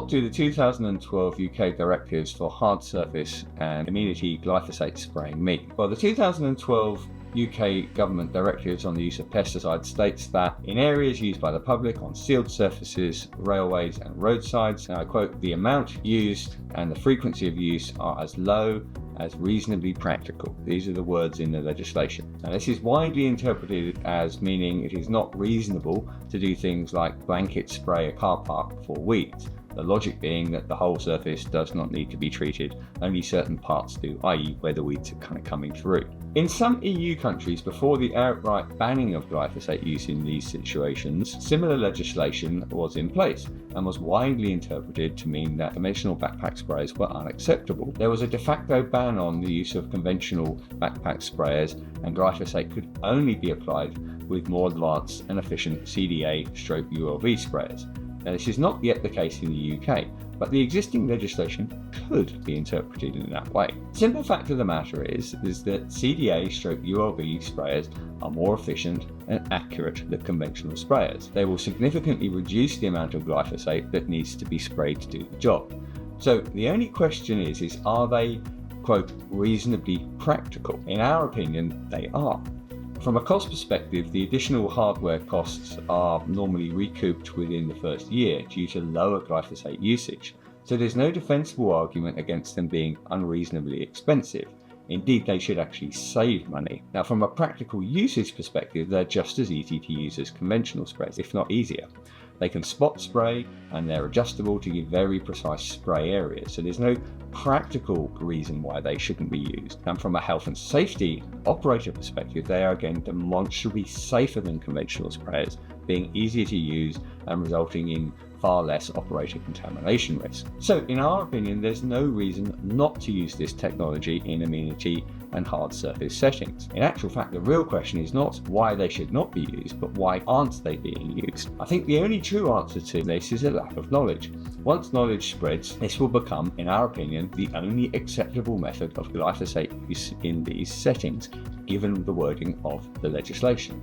What do the 2012 UK directives for hard surface and amenity glyphosate spraying mean? Well, the 2012 UK government directives on the use of pesticides states that in areas used by the public on sealed surfaces, railways and roadsides, and I quote, the amount used and the frequency of use are as low as reasonably practical. These are the words in the legislation. Now, this is widely interpreted as meaning it is not reasonable to do things like blanket spray a car park for weeds. The logic being that the whole surface does not need to be treated, only certain parts do, i.e. where the weeds are kind of coming through. In some EU countries, before the outright banning of glyphosate use in these situations, similar legislation was in place and was widely interpreted to mean that conventional backpack sprayers were unacceptable. There was a de facto ban on the use of conventional backpack sprayers, and glyphosate could only be applied with more advanced and efficient CDA/ULV sprayers. Now, this is not yet the case in the UK, but the existing legislation could be interpreted in that way. The simple fact of the matter is that CDA/ULV sprayers are more efficient and accurate than conventional sprayers. They will significantly reduce the amount of glyphosate that needs to be sprayed to do the job. So the only question is are they, quote, reasonably practical? In our opinion, they are. From a cost perspective, the additional hardware costs are normally recouped within the first year due to lower glyphosate usage, so there's no defensible argument against them being unreasonably expensive. Indeed, they should actually save money. Now, from a practical usage perspective, they're just as easy to use as conventional sprays, if not easier. They can spot spray and they're adjustable to give very precise spray areas, so there's no practical reason why they shouldn't be used. And from a health and safety operator perspective, they are again demonstrably safer than conventional sprayers, being easier to use and resulting in far less operator contamination risk. So in our opinion, there's no reason not to use this technology in amenity and hard surface settings. In actual fact, the real question is not why they should not be used, but why aren't they being used? I think the only true answer to this is a lack of knowledge. Once knowledge spreads, this will become, in our opinion, the only acceptable method of glyphosate use in these settings, given the wording of the legislation.